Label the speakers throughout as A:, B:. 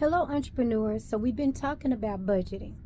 A: Hello, entrepreneurs. So, we've been talking about budgeting.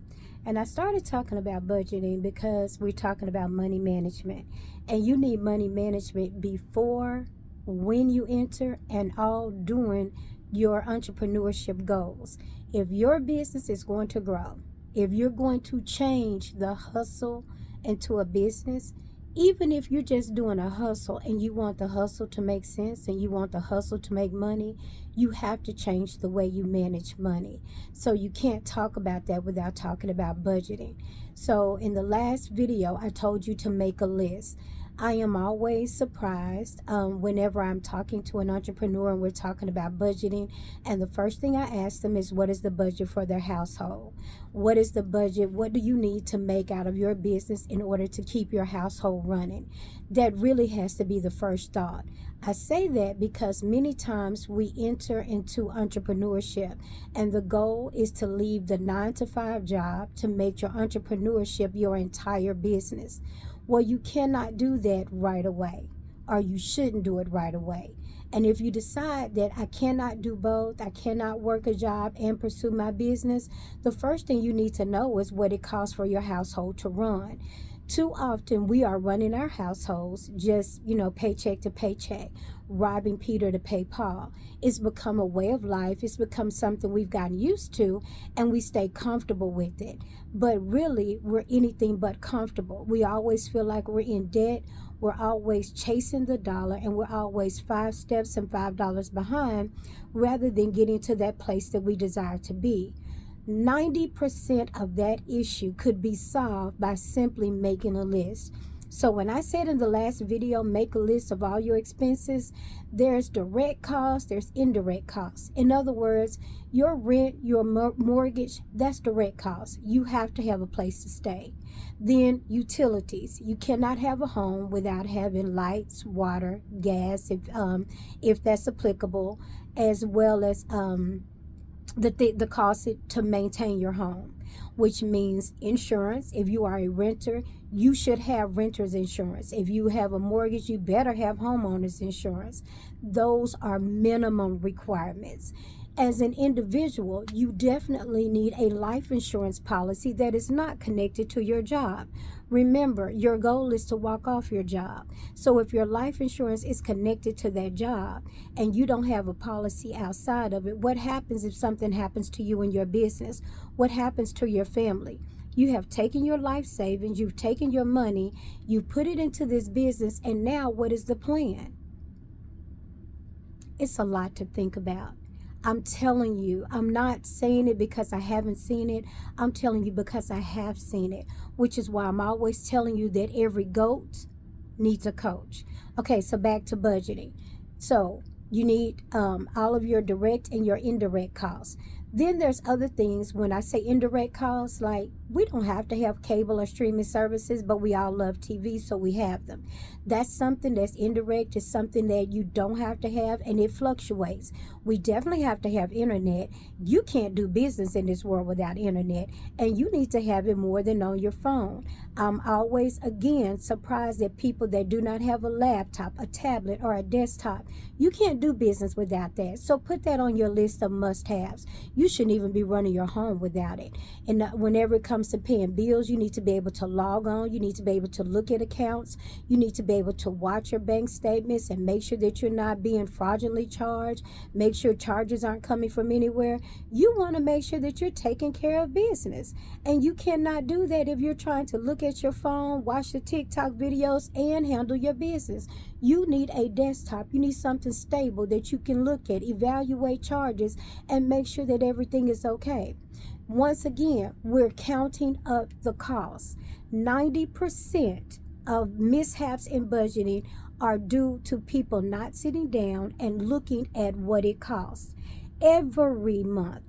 A: And I started talking about budgeting because we're talking about money management. And you need money management before, when you enter, and all during your entrepreneurship goals. If your business is going to grow, if you're going to change the hustle into a business, even if you're just doing a hustle and you want the hustle to make sense and you want the hustle to make money, you have to change the way you manage money. So you can't talk about that without talking about budgeting. So in the last video, I told you to make a list. I am always surprised whenever I'm talking to an entrepreneur and we're talking about budgeting. And the first thing I ask them is, what is the budget for their household? What is the budget? What do you need to make out of your business in order to keep your household running? That really has to be the first thought. I say that because many times we enter into entrepreneurship and the goal is to leave the 9-to-5 job to make your entrepreneurship your entire business. Well, you cannot do that right away, or you shouldn't do it right away. And if you decide that I cannot do both, I cannot work a job and pursue my business, the first thing you need to know is what it costs for your household to run. Too often we are running our households just, paycheck to paycheck, robbing Peter to pay Paul. It's become a way of life. It's become something we've gotten used to, and we stay comfortable with it. But really, we're anything but comfortable. We always feel like we're in debt. We're always chasing the dollar, and we're always 5 steps and $5 behind rather than getting to that place that we desire to be. 90% of that issue could be solved by simply making a list. So when I said in the last video, make a list of all your expenses, there's direct costs, there's indirect costs. In other words, your rent, your mortgage, that's direct costs. You have to have a place to stay. Then utilities. You cannot have a home without having lights, water, gas, if that's applicable, as well as the cost to maintain your home, which means insurance. If you are a renter, you should have renter's insurance. If you have a mortgage, you better have homeowner's insurance. Those are minimum requirements. As an individual, you definitely need a life insurance policy that is not connected to your job. Remember, your goal is to walk off your job. So if your life insurance is connected to that job and you don't have a policy outside of it, what happens if something happens to you in your business? What happens to your family? You have taken your life savings, you've taken your money, you put it into this business, and now what is the plan? It's a lot to think about. I'm telling you, I'm not saying it because I haven't seen it. I'm telling you because I have seen it, which is why I'm always telling you that every goat needs a coach. Okay, so back to budgeting. So you need all of your direct and your indirect costs. Then there's other things. When I say indirect costs, like we don't have to have cable or streaming services, but we all love TV, so we have them. That's something that's indirect. It's something that you don't have to have, and it fluctuates. We definitely have to have internet. You can't do business in this world without internet, and you need to have it more than on your phone. I'm always, again, surprised at people that do not have a laptop, a tablet, or a desktop. You can't do business without that. So put that on your list of must-haves. You shouldn't even be running your home without it. And whenever it comes to paying bills, you need to be able to log on. You need to be able to look at accounts. You need to be able to watch your bank statements and make sure that you're not being fraudulently charged. Make sure charges aren't coming from anywhere. You want to make sure that you're taking care of business. And you cannot do that if you're trying to look at your phone, watch the TikTok videos, and handle your business. You need a desktop. You need something stable that you can look at, evaluate charges, and make sure that everything is okay. Once again, we're counting up the costs. 90% of mishaps in budgeting are due to people not sitting down and looking at what it costs. Every month,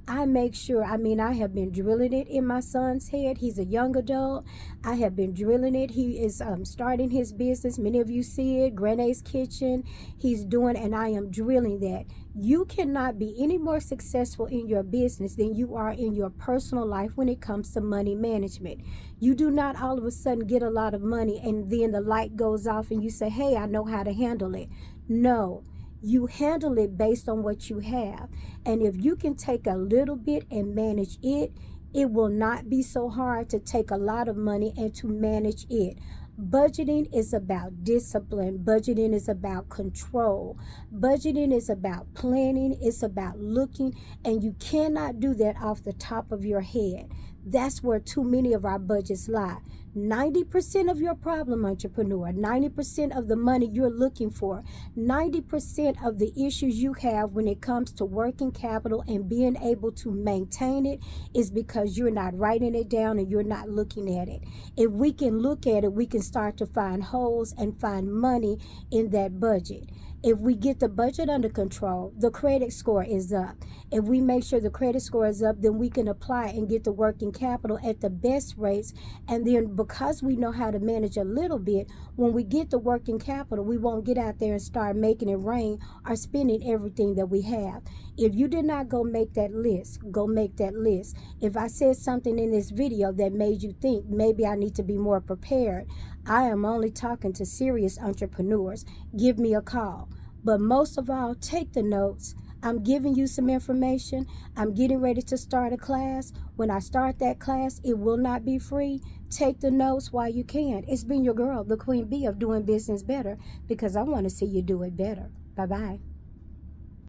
A: I make sure, I have been drilling it in my son's head. He's a young adult. I have been drilling it. He is starting his business. Many of you see it, Grene's Kitchen. He's doing, and I am drilling that. You cannot be any more successful in your business than you are in your personal life when it comes to money management. You do not all of a sudden get a lot of money and then the light goes off and you say, hey, I know how to handle it. No. You handle it based on what you have. And if you can take a little bit and manage it, it will not be so hard to take a lot of money and to manage it. Budgeting is about discipline. Budgeting is about control. Budgeting is about planning. It's about looking, and you cannot do that off the top of your head. That's where too many of our budgets lie. 90% of your problem, entrepreneur, 90% of the money you're looking for, 90% of the issues you have when it comes to working capital and being able to maintain it is because you're not writing it down and you're not looking at it. If we can look at it, we can start to find holes and find money in that budget. If we get the budget under control, the credit score is up. If we make sure the credit score is up, then we can apply and get the working capital at the best rates. And then because we know how to manage a little bit, when we get the working capital, we won't get out there and start making it rain or spending everything that we have. If you did not go make that list, go make that list. If I said something in this video that made you think maybe I need to be more prepared, I am only talking to serious entrepreneurs. Give me a call. But most of all, take the notes. I'm giving you some information. I'm getting ready to start a class. When I start that class, it will not be free. Take the notes while you can. It's been your girl, the Queen Bee of Doing Business Better, because I want to see you do it better. Bye-bye.